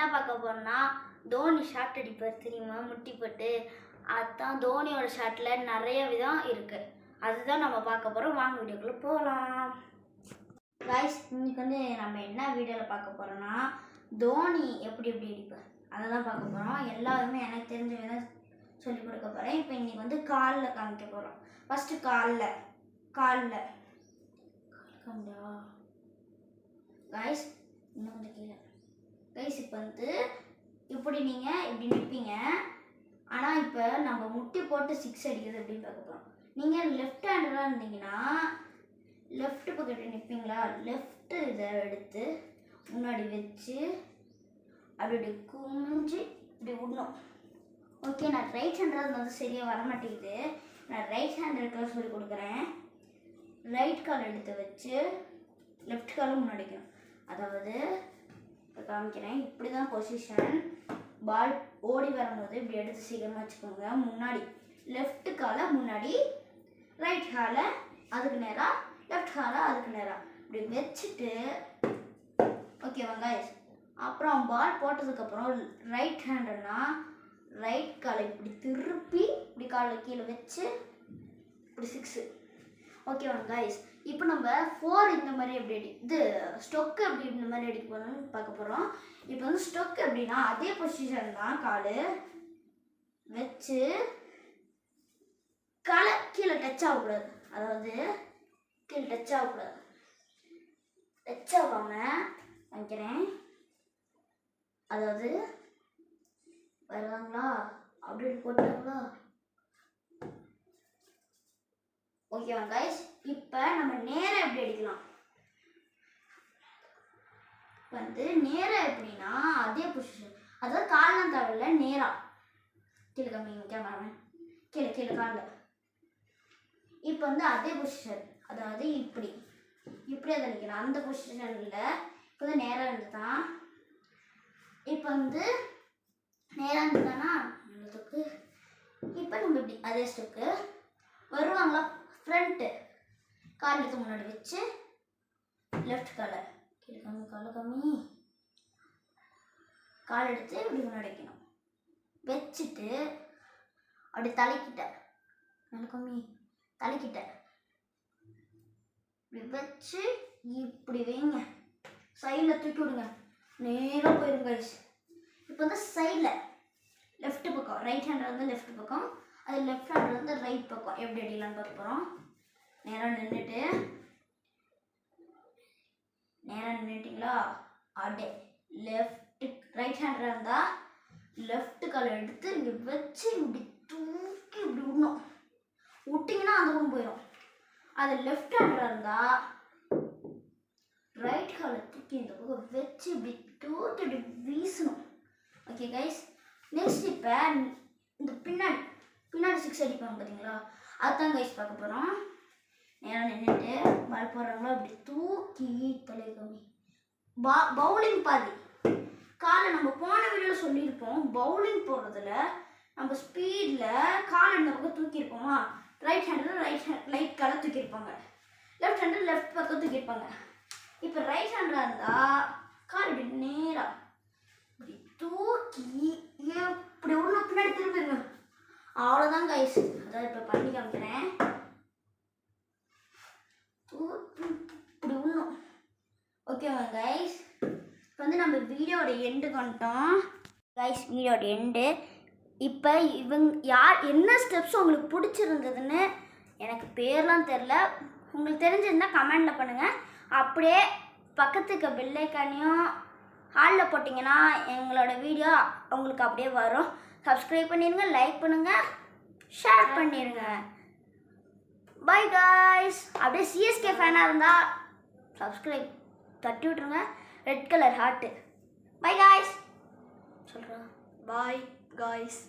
என்ன பார்க்க போறோம்னா தோனி ஷாட் அடிப்பார் தெரியுமா, முட்டி போட்டு. அதுதான் தோனியோட ஷாட்டில் நிறைய விதம் இருக்குது. அதுதான் நம்ம பார்க்க போகிறோம். வாங்க வீடியோக்குள்ளே போகலாம். கைஸ், இன்னைக்கு நம்ம என்ன வீடியோவில் பார்க்க போகிறோம்னா தோனி எப்படி அடிப்பார் அதை தான் பார்க்க போகிறோம். எல்லாருமே எனக்கு தெரிஞ்ச விதம் சொல்லிக் கொடுக்க போகிறேன். இப்போ இன்னைக்கு காலில் காமிக்க போகிறோம். ஃபஸ்ட்டு காலில் காமிடா கைஸ், இன்னும் கொஞ்சம் கீழே கைஸ். இப்போ இப்படி நீங்கள் இப்படி நிற்பீங்க. ஆனால் இப்போ நம்ம முட்டி போட்டு 6 அடிக்கிறது அப்படின்னு பார்க்க போகிறோம். நீங்கள் லெஃப்ட் ஹேண்டராக இருந்தீங்கன்னா லெஃப்ட் பக்கத்தில் நிற்பீங்களா, லெஃப்ட்டு இதை எடுத்து முன்னாடி வச்சு அப்படி குமிஞ்சு இப்படி விடணும். ஓகே, நான் ரைட் ஹேண்டராக சரியாக வரமாட்டேங்குது. நான் ரைட் ஹேண்டருக்கு சொல்லி கொடுக்குறேன். ரைட் கால் எடுத்து வச்சு லெஃப்ட் காலும் முன்னாடிக்கணும். அதாவது இப்போ காமிக்கிறேன். இப்படி தான் பொசிஷன். பால் ஓடி வரும்போது இப்படி எடுத்து சீக்கிரமாக வச்சுக்கோங்க. முன்னாடி லெஃப்ட் காலை முன்னாடி, ரைட் காலை அதுக்கு நேராக, லெஃப்ட் காலை அதுக்கு நேராக இப்படி வச்சுட்டு ஓகேவாங்க. அப்புறம் பால் போட்டதுக்கப்புறம் ரைட் ஹேண்டர்னா ரைட் காலை இப்படி திருப்பி இப்படி காலை கீழே வச்சு இப்படி 6. ஓகேவாங்க கைஸ். இப்போ நம்ம 4 இந்த மாதிரி எப்படி ஸ்டொக்கு எப்படி இந்த மாதிரி அடிக்க போகிறோம்னு பார்க்க போகிறோம். இப்போ ஸ்டொக்கு எப்படின்னா அதே பொசிஷன் தான். கால் வச்சு காலை கீழே டச் ஆகக்கூடாது. அதாவது கீழே டச் ஆகக்கூடாது. டச் ஆகாமல் வைக்கிறேன். அதாவது வருவாங்களா அப்படி போட்டாங்களா. ஓகேவா கைஸ். இப்போ நம்ம நேராக எப்படி அடிக்கலாம். நேராக எப்படின்னா அதே பொசிஷன். அதாவது கால்லாம் தவிர நேராக கீழே கம்மிங்க கேமராமேன், கீழே கீழே காலில். இப்போ அதே பொசிஷன். அதாவது இப்படி இப்படி அதை நிற்கலாம். அந்த பொசிஷனில் இப்போ நேராக இருந்து தான். இப்போ நேராக இருந்துதானா நல்லதுக்கு. இப்போ நம்ம இப்படி அதே ஸ்டெக்கு வருவாங்களா. ஃப்ரண்ட்டு கால் எடுத்து முன்னாடி வச்சு லெஃப்ட் காலை கீழே கம்மி, காலை கம்மி, கால் எடுத்து இப்படி முன்னாடி வைக்கணும். வச்சுட்டு அப்படி தலைக்கிட்ட நல்ல கம்மி தலைக்கிட்ட இப்படி வச்சு இப்படி வைங்க. சைடில் தூக்கி விடுங்க, நேராக போயிருங்க. இப்போ சைடில் லெஃப்ட் பக்கம், ரைட் ஹேண்டர் லெஃப்ட் பக்கம், அது லெஃப்ட் ஹேண்டர் ரைட் பக்கம் எப்படி அடிக்கலான்னு பார்க்க போகிறோம். நேராக நின்றுட்டிங்களா, அப்படியே லெஃப்ட் ரைட் ஹேண்டராக இருந்தால் லெஃப்ட் காலை எடுத்து இங்கே வச்சு இப்படி தூக்கி இப்படி விடணும். விட்டிங்கன்னா அந்த பக்கம் போயிடும். அது லெஃப்ட் ஹேண்டராக இருந்தால் ரைட் காலை தூக்கி இந்த பக்கம் வச்சு இப்படி தூக்கி இப்படி வீசணும். Okay guys. நெக்ஸ்ட் இப்போ இந்த பின்னாடி 6 அடிப்பாங்க பார்த்தீங்களா, அதுதான் கைஸ் பார்க்க போகிறோம். நேராக நின்றுட்டு பால் போடுறாங்களோ அப்படி தூக்கி தலை கம்மி பவுலிங் பாதி காலை. நம்ம போன வீடியோவில் சொல்லியிருப்போம், பவுலிங் போடுறதுல நம்ம ஸ்பீடில் காலை இந்த பக்கம் தூக்கியிருப்போமா. ரைட் ஹேண்டர் ரைட் காலை தூக்கியிருப்பாங்க, லெஃப்ட் ஹேண்டர் லெஃப்ட் பக்கம் தூக்கியிருப்பாங்க. இப்போ ரைட் ஹேண்டராக இருந்தால் கால் இப்படி நேராக இப்படி தூக்கி இப்படி ஒன்று பின்னாடி திரும்பிடுங்க. அவ்வளோதான் கைஸ். அதாவது இப்போ பண்ணி காமிக்கிறேன். இப்படி ஒன்றும் ஓகேவா கைஸ். இப்போ நம்ம வீடியோட எண்டுக்கு வந்துட்டோம் கைஸ். வீடியோட எண்டு. இப்போ யார் என்ன ஸ்டெப்ஸ் உங்களுக்கு பிடிச்சிருந்ததுன்னு எனக்கு பேர்லாம் தெரில. உங்களுக்கு தெரிஞ்சிருந்தால் கமெண்டில் பண்ணுங்கள். அப்படியே பக்கத்துக்கு பெல் ஐக்கானையும் ஹாலில் போட்டிங்கன்னா எங்களோட வீடியோ உங்களுக்கு அப்படியே வரும். சப்ஸ்கிரைப் பண்ணிடுங்க, லைக் பண்ணுங்கள், ஷேர் பண்ணிடுங்க. By guys. அப்படியே சிஎஸ்கே ஃபேனாக இருந்தால் சப்ஸ்கிரைப் தட்டி விட்ருங்க, red colour heart. Bye guys சொல்கிறேன். Bye guys.